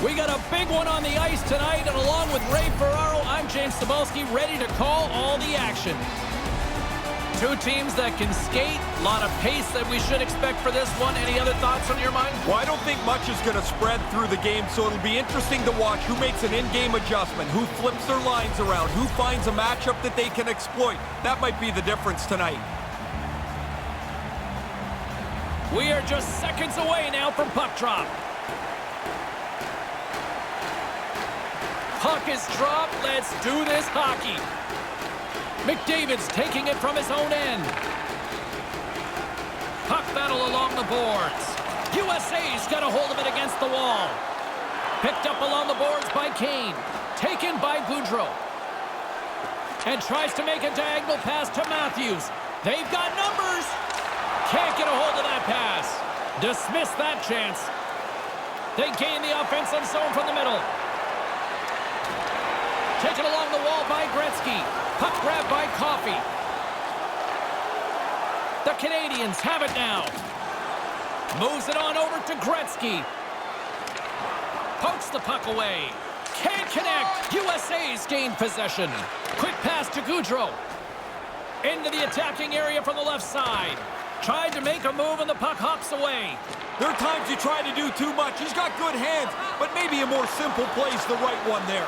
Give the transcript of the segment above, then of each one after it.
We got a big one on the ice tonight, and along with Ray Ferraro, I'm James Cebulski, ready to call all the action. Two teams that can skate, a lot of pace that we should expect for this one. Any other thoughts on your mind? Well, I don't think much is going to spread through the game, so it'll be interesting to watch who makes an in-game adjustment, who flips their lines around, who finds a matchup that they can exploit. That might be the difference tonight. We are just seconds away now from puck drop. Puck is dropped. Let's do this hockey. McDavid's taking it from his own end. Puck battle along the boards. USA's got a hold of it against the wall. Picked up along the boards by Kane. Taken by Boudreau. And tries to make a diagonal pass to Matthews. They've got numbers. Can't get a hold of that pass. Dismiss that chance. They gain the offensive zone from the middle. Taken along the wall by Gretzky. Puck grab by Coffey. The Canadians have it now. Moves it on over to Gretzky. Pokes the puck away. Can't connect. USA's gained possession. Quick pass to Boudreau. Into the attacking area from the left side. Tried to make a move and the puck hops away. There are times you try to do too much. He's got good hands, but maybe a more simple play's the right one there.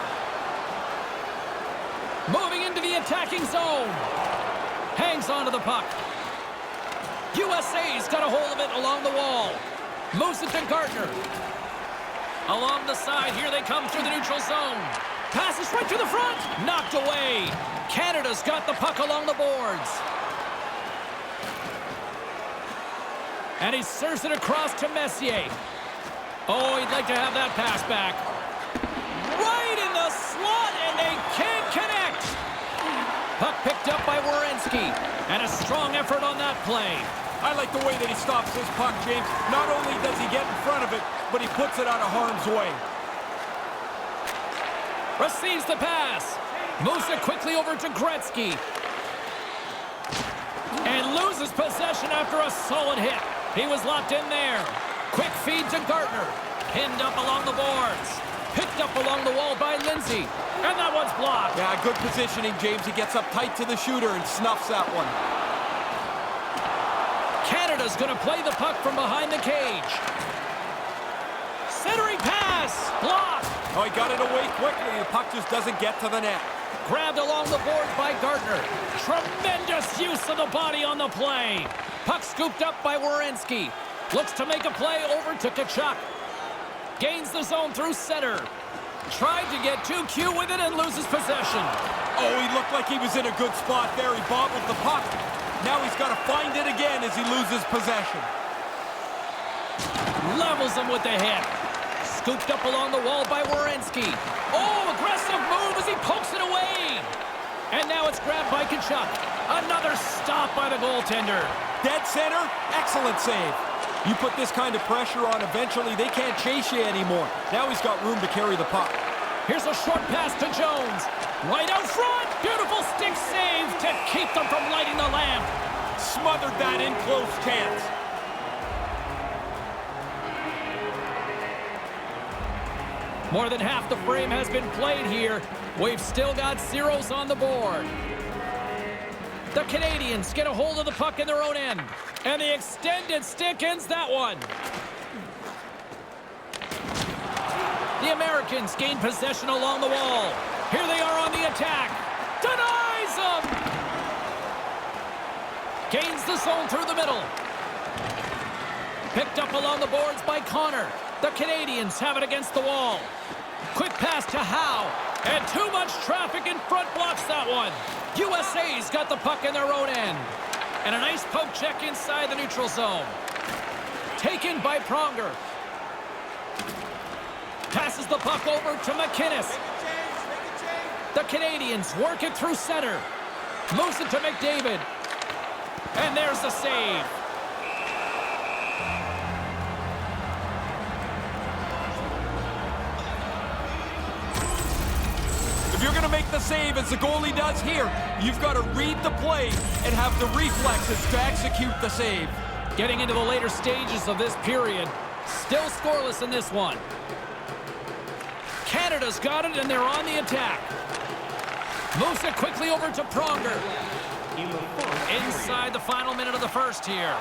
Moving into the attacking zone. Hangs onto the puck. USA's got a hold of it along the wall. Moves it to Gardner. Along the side, here they come through the neutral zone. Passes right to the front. Knocked away. Canada's got the puck along the boards. And he serves it across to Messier. Oh, he'd like to have that pass back. Right in the slot, and they can't connect. Puck picked up by Werenski. And a strong effort on that play. I like the way that he stops his puck, James. Not only does he get in front of it, but he puts it out of harm's way. Receives the pass. Moves it quickly over to Gretzky. And loses possession after a solid hit. He was locked in there. Quick feed to Gardner. Pinned up along the boards. Picked up along the wall by Lindsay. And that one's blocked. Yeah, good positioning, James. He gets up tight to the shooter and snuffs that one. Canada's going to play the puck from behind the cage. Centering pass. Blocked. Oh, he got it away quickly. The puck just doesn't get to the net. Grabbed along the boards by Gardner. Tremendous use of the body on the play. Puck scooped up by Werenski. Looks to make a play over to Tkachuk. Gains the zone through center. Tried to get too cute with it and loses possession. Oh, he looked like he was in a good spot there. He bobbled the puck. Now he's got to find it again as he loses possession. Levels him with the hit. Scooped up along the wall by Werenski. Oh, aggressive move as he pokes it away. And now it's grabbed by Tkachuk. Another stop by the goaltender. Dead center, excellent save. You put this kind of pressure on, eventually they can't chase you anymore. Now he's got room to carry the puck. Here's a short pass to Jones. Right out front. Beautiful stick save to keep them from lighting the lamp. Smothered that in close chance. More than half the frame has been played here. We've still got zeros on the board. The Canadians get a hold of the puck in their own end. And the extended stick ends that one. The Americans gain possession along the wall. Here they are on the attack. Denies them! Gains the zone through the middle. Picked up along the boards by Connor. The Canadians have it against the wall. Quick pass to Howe. And too much traffic in front blocks that one. USA's got the puck in their own end. And a nice poke check inside the neutral zone. Taken by Pronger. Passes the puck over to McInnes. The Canadians work it through center. Moves it to McDavid. And there's the save. If you're going to make the save as the goalie does here, you've got to read the play and have the reflexes to execute the save. Getting into the later stages of this period. Still scoreless in this one. Canada's got it, and they're on the attack. Moves it quickly over to Pronger. Inside the final minute of the first here.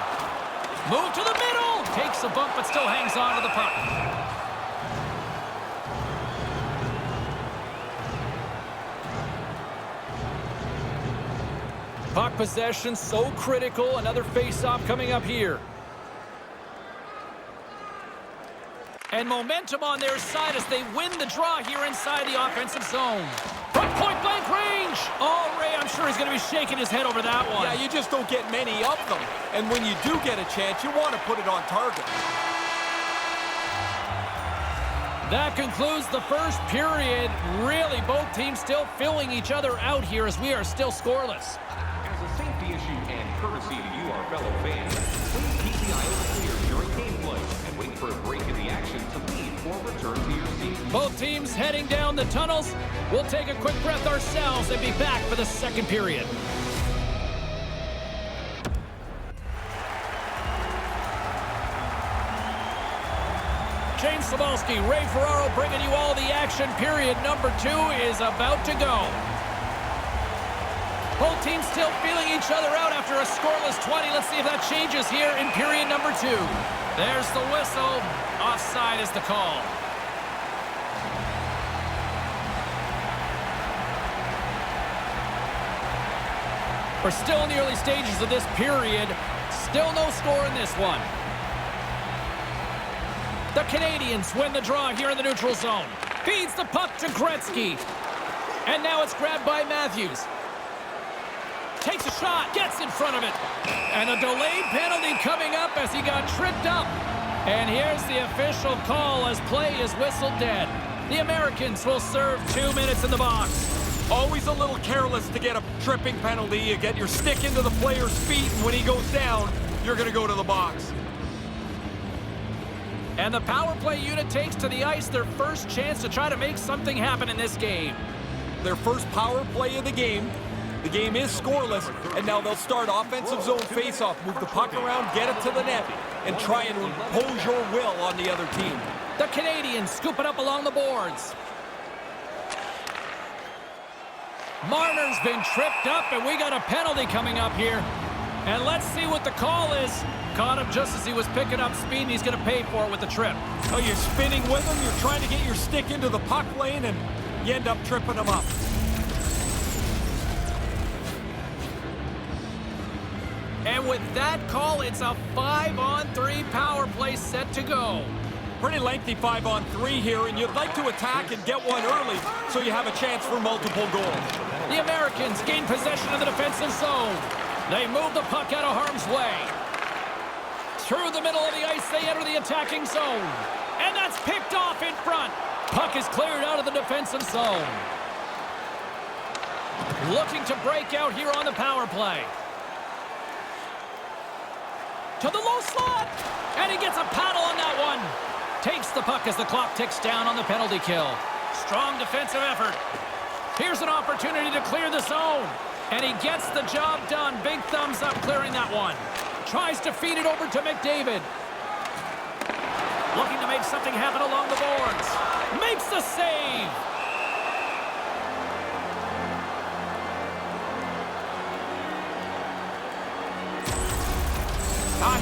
Move to the middle. Takes a bump, but still hangs on to the puck. Puck possession so critical. Another face-off coming up here. And momentum on their side as they win the draw here inside the offensive zone. From point-blank range. Oh, Ray, I'm sure he's going to be shaking his head over that one. Yeah, you just don't get many of them. And when you do get a chance, you want to put it on target. That concludes the first period. Really, both teams still filling each other out here as we are still scoreless. As a safety issue and courtesy to you, our fellow fans, please keep the aisles clear during gameplay and wait for a break in the action to leave or return to your seat. Both teams heading down the tunnels. We'll take a quick breath ourselves and be back for the second period. James Cybulski, Ray Ferraro bringing you all the action. Period number 2 is about to go. Both teams still feeling each other out after a scoreless 20. Let's see if that changes here in period number 2. There's the whistle. Offside is the call. We're still in the early stages of this period. Still no score in this one. The Canadians win the draw here in the neutral zone. Feeds the puck to Gretzky. And now it's grabbed by Matthews. Takes a shot, gets in front of it. And a delayed penalty coming up as he got tripped up. And here's the official call as play is whistled dead. The Americans will serve 2 minutes in the box. Always a little careless to get a tripping penalty. You get your stick into the player's feet, and when he goes down, you're going to go to the box. And the power play unit takes to the ice their first chance to try to make something happen in this game. Their first power play of the game. The game is scoreless, and now they'll start offensive zone faceoff. Move the puck around, get it to the net, and try and impose your will on the other team. The Canadians scoop it up along the boards. Marner's been tripped up, and we got a penalty coming up here. And let's see what the call is. Caught him just as he was picking up speed, and he's going to pay for it with the trip. Oh, you're spinning with him. You're trying to get your stick into the puck lane, and you end up tripping him up. And with that call, it's a 5-on-3 power play set to go. Pretty lengthy 5-on-3 here, and you'd like to attack and get one early so you have a chance for multiple goals. The Americans gain possession of the defensive zone. They move the puck out of harm's way. Through the middle of the ice, they enter the attacking zone. And that's picked off in front. Puck is cleared out of the defensive zone. Looking to break out here on the power play. To the low slot. And he gets a paddle on that one. Takes the puck as the clock ticks down on the penalty kill. Strong defensive effort. Here's an opportunity to clear the zone. And he gets the job done. Big thumbs up clearing that one. Tries to feed it over to McDavid. Looking to make something happen along the boards. Makes the save.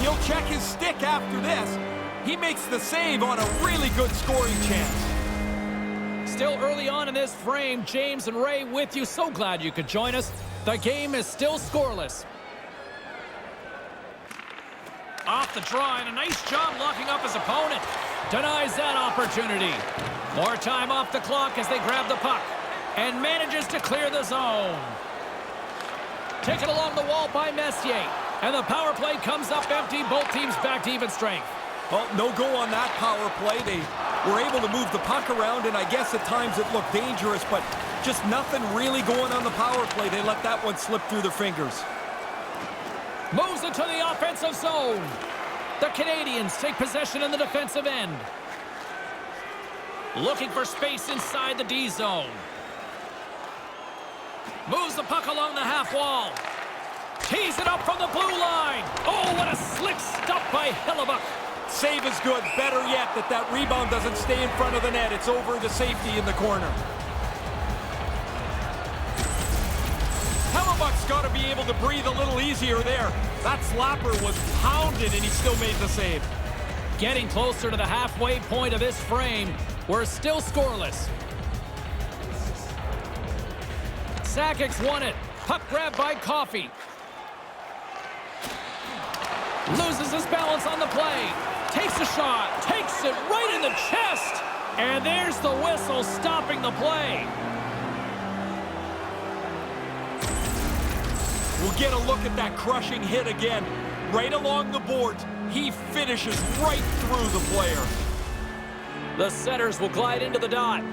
He'll check his stick after this. He makes the save on a really good scoring chance. Still early on in this frame, James and Ray with you. So glad you could join us. The game is still scoreless. Off the draw, and a nice job locking up his opponent. Denies that opportunity. More time off the clock as they grab the puck. And manages to clear the zone. Taken along the wall by Messier. And the power play comes up empty. Both teams back to even strength. Well, no go on that power play. They were able to move the puck around, and I guess at times it looked dangerous, but just nothing really going on the power play. They let that one slip through their fingers. Moves it to the offensive zone. The Canadians take possession in the defensive end. Looking for space inside the D zone. Moves the puck along the half wall. Tees it up from the blue line. Oh, what a slick stop by Hellebuck. Save is good. Better yet, that rebound doesn't stay in front of the net. It's over to safety in the corner. Hellebuck's got to be able to breathe a little easier there. That slapper was pounded, and he still made the save. Getting closer to the halfway point of this frame. We're still scoreless. Sakic's won it. Puck grab by Coffey. Loses his balance on the play. Takes a shot. Takes it right in the chest. And there's the whistle stopping the play. We'll get a look at that crushing hit again. Right along the boards. He finishes right through the player. The setters will glide into the dot.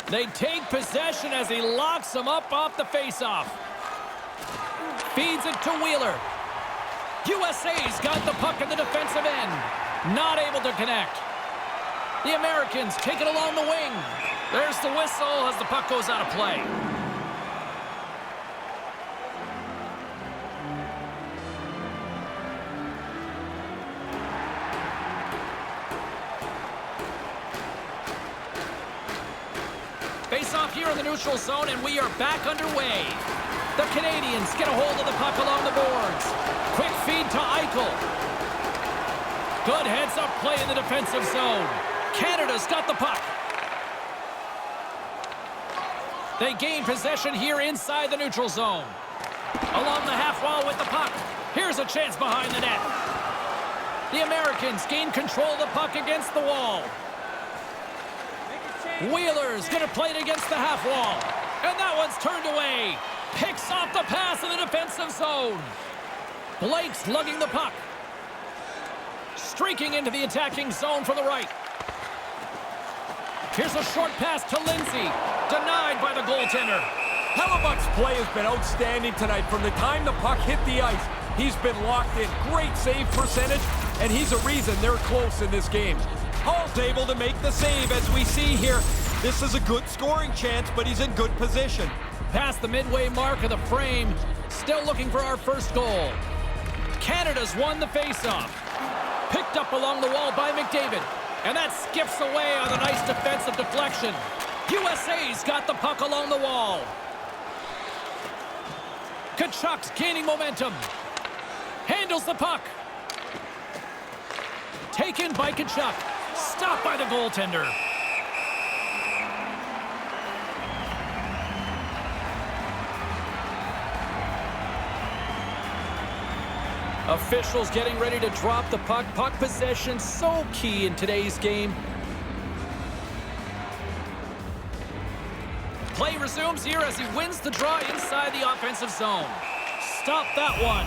They take possession as he locks him up off the faceoff. Feeds it to Wheeler. USA's got the puck in the defensive end. Not able to connect. The Americans take it along the wing. There's the whistle as the puck goes out of play. Face off here in the neutral zone, and we are back underway. The Canadians get a hold of the puck along the boards. Quick feed to Eichel. Good heads-up play in the defensive zone. Canada's got the puck. They gain possession here inside the neutral zone. Along the half wall with the puck. Here's a chance behind the net. The Americans gain control of the puck against the wall. Wheeler's going to play it against the half wall. And that one's turned away. Picks off the pass in the defensive zone. Blake's lugging the puck. Streaking into the attacking zone from the right. Here's a short pass to Lindsay. Denied by the goaltender. Hellebuck's play has been outstanding tonight. From the time the puck hit the ice, he's been locked in. Great save percentage, and he's a reason they're close in this game. Hall's able to make the save, as we see here. This is a good scoring chance, but he's in good position. Past the midway mark of the frame. Still looking for our first goal. Canada's won the faceoff. Picked up along the wall by McDavid. And that skips away on a nice defensive deflection. USA's got the puck along the wall. Tkachuk's gaining momentum. Handles the puck. Taken by Tkachuk. Stopped by the goaltender. Officials getting ready to drop the puck. Puck possession so key in today's game. Play resumes here as he wins the draw inside the offensive zone. Stop that one.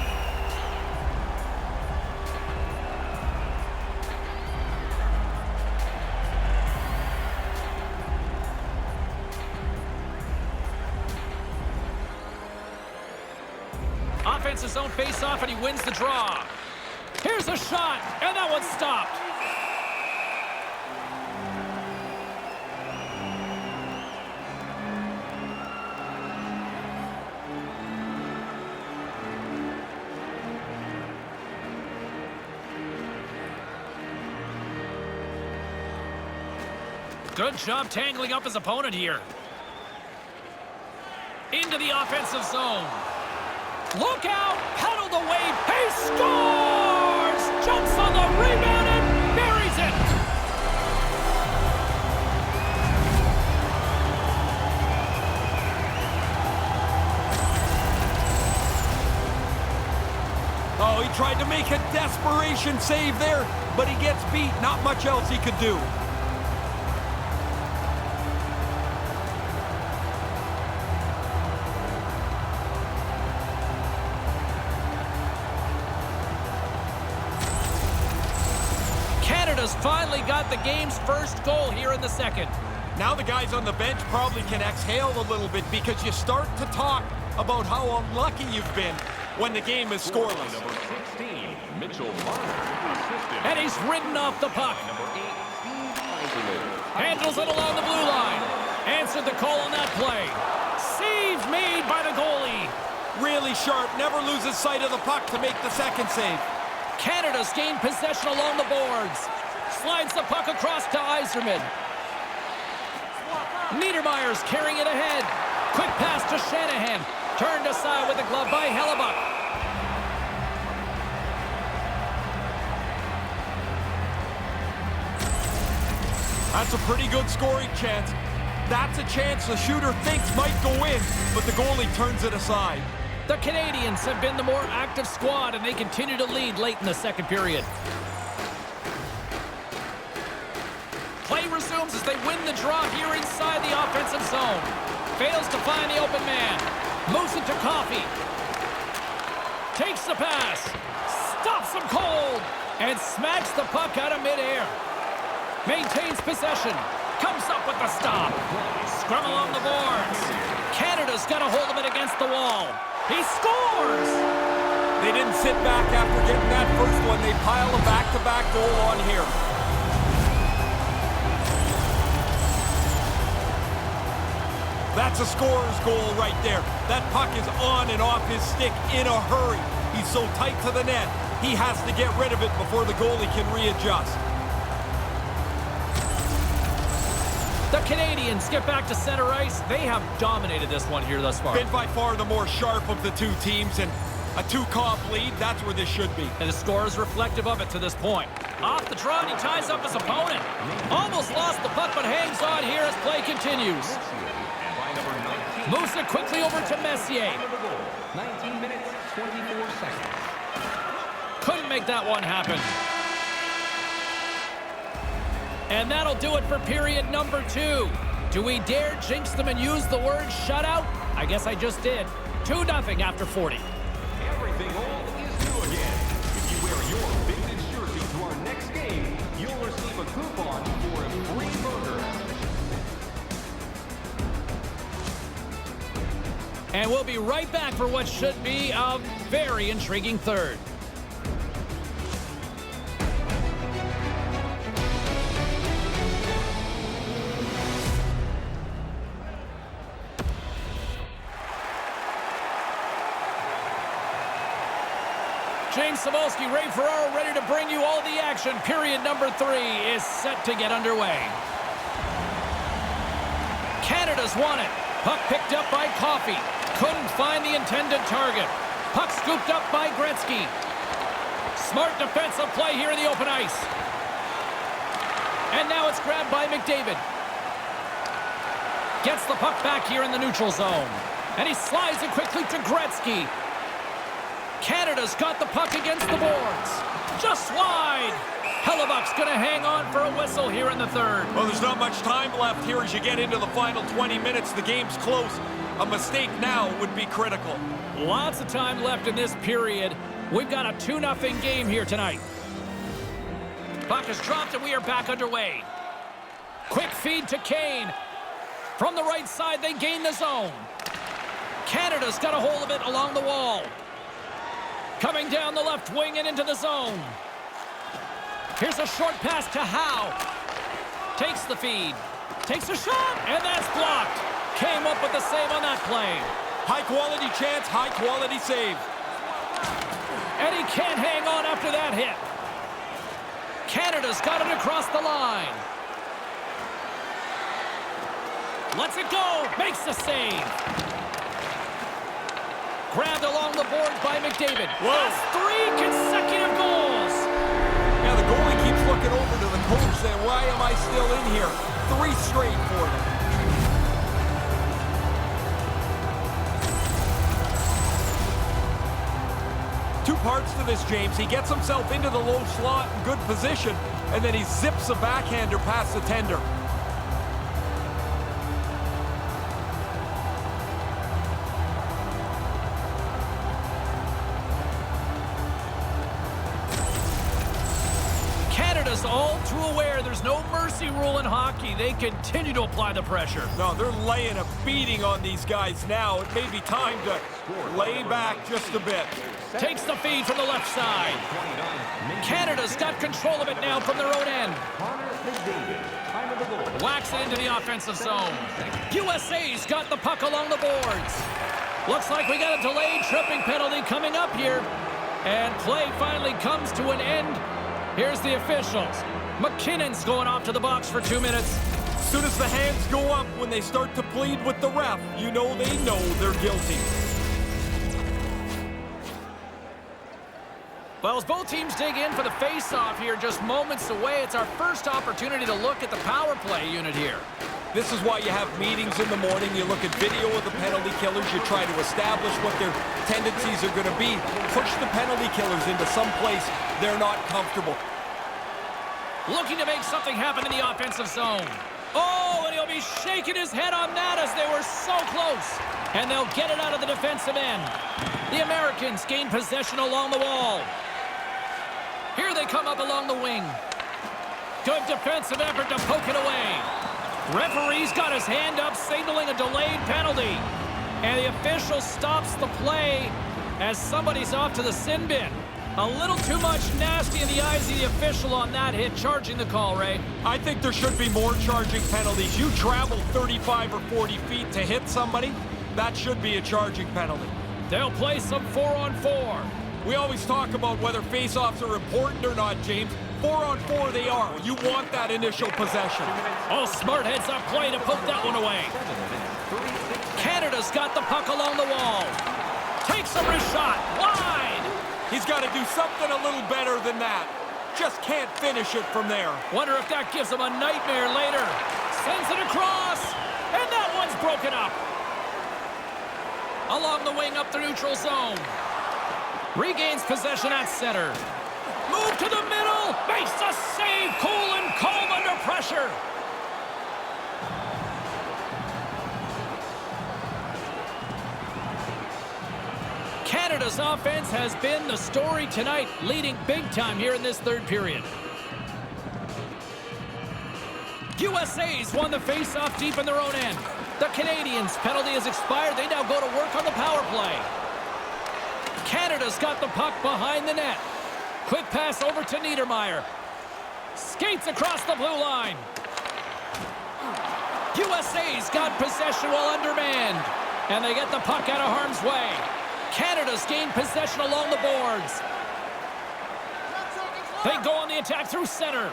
Offensive zone face-off, and he wins the draw. Here's a shot, and that one's stopped. Good job tangling up his opponent here. Into the offensive zone. Look out! Pedaled away. He scores! Jumps on the rebound and buries it! Oh, he tried to make a desperation save there, but he gets beat. Not much else he could do. Canada's finally got the game's first goal here in the second. Now the guys on the bench probably can exhale a little bit because you start to talk about how unlucky you've been when the game is scoreless. Number 16, Mitchell Marner, assistant. And he's ridden off the puck. Number 8, Steve Eiserman. Handles it along the blue line. Answered the call on that play. Save made by the goalie. Really sharp, never loses sight of the puck to make the second save. Canada's gained possession along the boards. Slides the puck across to Yzerman. Niedermayer's carrying it ahead. Quick pass to Shanahan. Turned aside with the glove by Hellebuck. That's a pretty good scoring chance. That's a chance the shooter thinks might go in, but the goalie turns it aside. The Canadians have been the more active squad, and they continue to lead late in the second period. Play resumes as they win the draw here inside the offensive zone. Fails to find the open man. Moves it to Coffey. Takes the pass. Stops him cold. And smacks the puck out of midair. Maintains possession. Comes up with the stop. Scrum along the boards. Canada's got a hold of it against the wall. He scores! They didn't sit back after getting that first one. They pile a back-to-back goal on here. That's a scorer's goal right there. That puck is on and off his stick in a hurry. He's so tight to the net, he has to get rid of it before the goalie can readjust. The Canadians get back to center ice. They have dominated this one here thus far. Been by far the more sharp of the two teams, and a two-comp lead, that's where this should be. And the score is reflective of it to this point. Off the draw, and he ties up his opponent. Almost lost the puck, but hangs on here as play continues. Moves it quickly over to Messier. 19 minutes, 24 seconds. Couldn't make that one happen. And that'll do it for period number 2. Do we dare jinx them and use the word shutout? I guess I just did. 2-0 after 40. Everything all is new again. If you wear your vintage jersey to our next game, you'll receive a coupon for a free burger. And we'll be right back for what should be a very intriguing third. James Cebulski, Ray Ferraro ready to bring you all the action. Period number 3 is set to get underway. Canada's won it. Puck picked up by Coffey. Couldn't find the intended target. Puck scooped up by Gretzky. Smart defensive play here in the open ice. And now it's grabbed by McDavid. Gets the puck back here in the neutral zone. And he slides it quickly to Gretzky. Canada's got the puck against the boards. Just wide. Hellebuck's going to hang on for a whistle here in the third. Well, there's not much time left here as you get into the final 20 minutes. The game's close. A mistake now would be critical. Lots of time left in this period. We've got a 2-0 game here tonight. Puck is dropped and we are back underway. Quick feed to Kane. From the right side, they gain the zone. Canada's got a hold of it along the wall. Coming down the left wing and into the zone. Here's a short pass to Howe. Takes the feed. Takes a shot, and that's blocked. Came up with the save on that play. High-quality chance, high-quality save. And he can't hang on after that hit. Canada's got it across the line. Lets it go. Makes the save. Grabbed along the boards by McDavid. Whoa. That's 3 consecutive goals. Now the goalie keeps looking over to the coach saying, why am I still in here? 3 straight for them. Two parts to this, James. He gets himself into the low slot in good position, and then he zips a backhander past the tender. Canada's all too aware there's no mercy rule in hockey. They continue to apply the pressure. No, they're laying a beating on these guys now. It may be time to lay back just a bit. Takes the feed from the left side. Canada's got control of it now from their own end. Whacks it into the offensive zone. USA's got the puck along the boards. Looks like we got a delayed tripping penalty coming up here. And play finally comes to an end. Here's the officials. McKinnon's going off to the box for 2 minutes. As soon as the hands go up when they start to plead with the ref, you know they're guilty. Well, as both teams dig in for the face-off here, just moments away, it's our first opportunity to look at the power play unit here. This is why you have meetings in the morning. You look at video of the penalty killers. You try to establish what their tendencies are going to be. Push the penalty killers into some place they're not comfortable. Looking to make something happen in the offensive zone. Oh, and he'll be shaking his head on that as they were so close. And they'll get it out of the defensive end. The Americans gain possession along the wall. Here they come up along the wing. Good defensive effort to poke it away. Referee's got his hand up, signaling a delayed penalty. And the official stops the play as somebody's off to the sin bin. A little too much nasty in the eyes of the official on that hit, charging the call, Ray. I think there should be more charging penalties. You travel 35 or 40 feet to hit somebody, that should be a charging penalty. They'll play some 4-on-4. We always talk about whether face-offs are important or not, James. 4-on-4 they are. You want that initial possession. Oh, smart heads up play to poke that one away. Canada's got the puck along the wall. Takes a wrist shot. Wide. He's got to do something a little better than that. Just can't finish it from there. Wonder if that gives him a nightmare later. Sends it across. And that one's broken up. Along the wing up the neutral zone. Regains possession at center. Move to the middle. Makes a save. Cool and calm under pressure. Canada's offense has been the story tonight, leading big time here in this third period. USA's won the face-off deep in their own end. The Canadians' penalty has expired. They now go to work on the power play. Canada's got the puck behind the net. Quick pass over to Niedermeyer. Skates across the blue line. USA's got possession while undermanned. And they get the puck out of harm's way. Canada's gained possession along the boards. They go on the attack through center.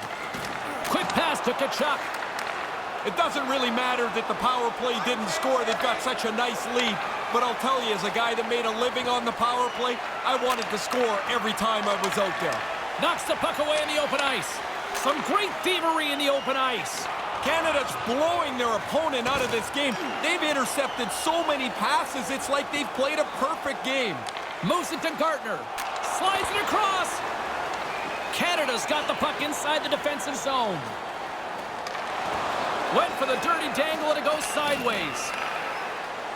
Quick pass to Tkachuk. It doesn't really matter that the power play didn't score. They've got such a nice lead. But I'll tell you, as a guy that made a living on the power play, I wanted to score every time I was out there. Knocks the puck away in the open ice. Some great thievery in the open ice. Canada's blowing their opponent out of this game. They've intercepted so many passes, it's like they've played a perfect game. Moves it to Gartner. Slides it across. Canada's got the puck inside the defensive zone. Went for the dirty dangle and it goes sideways.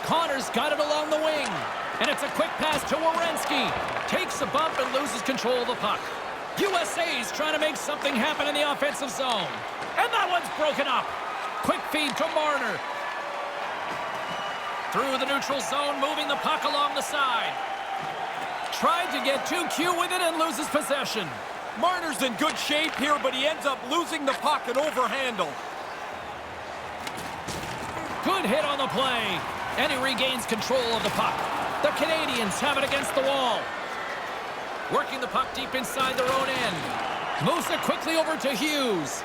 Connor's got it along the wing. And it's a quick pass to Werenski. Takes a bump and loses control of the puck. USA's trying to make something happen in the offensive zone. And that one's broken up. Quick feed to Marner. Through the neutral zone, moving the puck along the side. Tried to get too cute with it and loses possession. Marner's in good shape here, but he ends up losing the puck and overhandle. Good hit on the play. And he regains control of the puck. The Canadians have it against the wall. Working the puck deep inside their own end. Moves it quickly over to Hughes.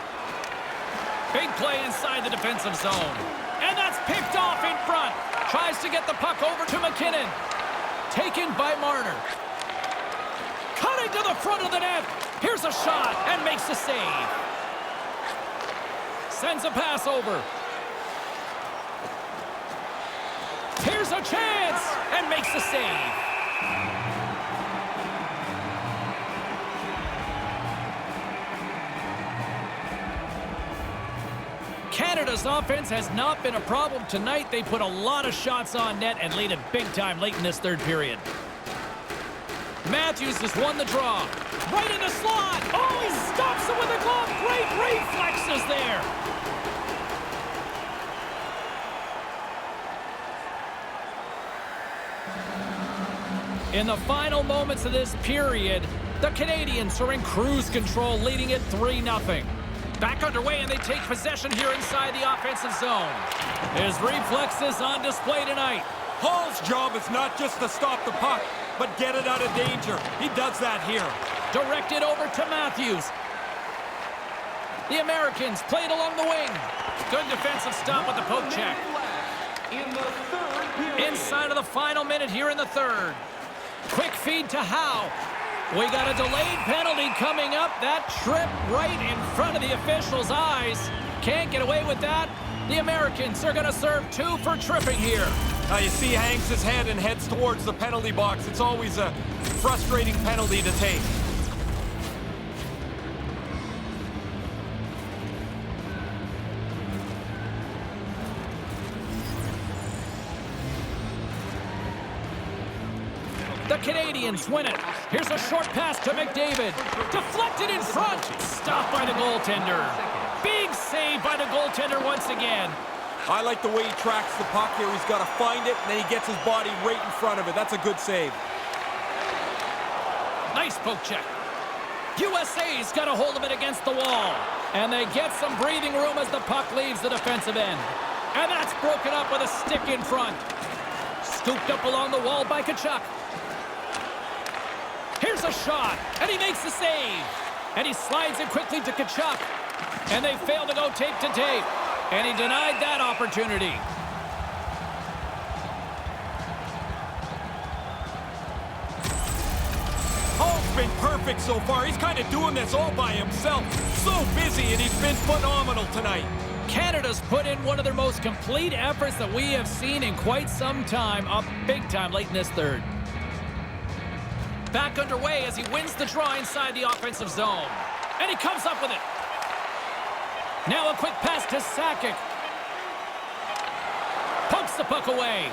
Big play inside the defensive zone. And that's picked off in front. Tries to get the puck over to McKinnon. Taken by Marner. Cutting to the front of the net. Here's a shot and makes a save. Sends a pass over. Here's a chance and makes the save. Canada's offense has not been a problem tonight. They put a lot of shots on net and lead it big time late in this third period. Matthews has won the draw. Right in the slot. Oh, he stops it with a glove. Great reflexes there. In the final moments of this period, the Canadians are in cruise control, leading it 3-0. Back underway, and they take possession here inside the offensive zone. His reflexes on display tonight. Hall's job is not just to stop the puck, but get it out of danger. He does that here. Directed over to Matthews. The Americans played along the wing. Good defensive stop with the poke check. In the third period. Inside of the final minute here in the third. Quick feed to Howe. We got a delayed penalty coming up. That trip right in front of the officials' eyes. Can't get away with that. The Americans are going to serve 2 for tripping here. Now you see he hangs his head and heads towards the penalty box. It's always a frustrating penalty to take. The Canadians win it. Here's a short pass to McDavid. Deflected in front. Stopped by the goaltender. Big save by the goaltender once again. I like the way he tracks the puck here. He's got to find it, and then he gets his body right in front of it. That's a good save. Nice poke check. USA's got a hold of it against the wall. And they get some breathing room as the puck leaves the defensive end. And that's broken up with a stick in front. Scooped up along the wall by Tkachuk. Here's a shot, and he makes the save. And he slides it quickly to Tkachuk. And they fail to go tape to tape. And he denied that opportunity. Hall's been perfect so far. He's kind of doing this all by himself. So busy, and he's been phenomenal tonight. Canada's put in one of their most complete efforts that we have seen in quite some time. Up big time late in this third. Back underway as he wins the draw inside the offensive zone. And he comes up with it. Now a quick pass to Sakic. Pokes the puck away.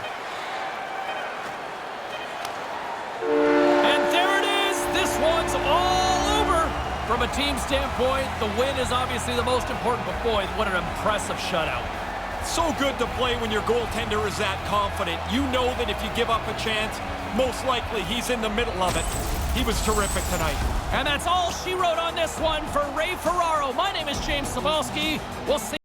And there it is. This one's all over. From a team standpoint, the win is obviously the most important, but boy, what an impressive shutout. So good to play when your goaltender is that confident. You know that if you give up a chance, most likely he's in the middle of it. He was terrific tonight. And that's all she wrote on this one for Ray Ferraro. My name is James Cebulski. We'll see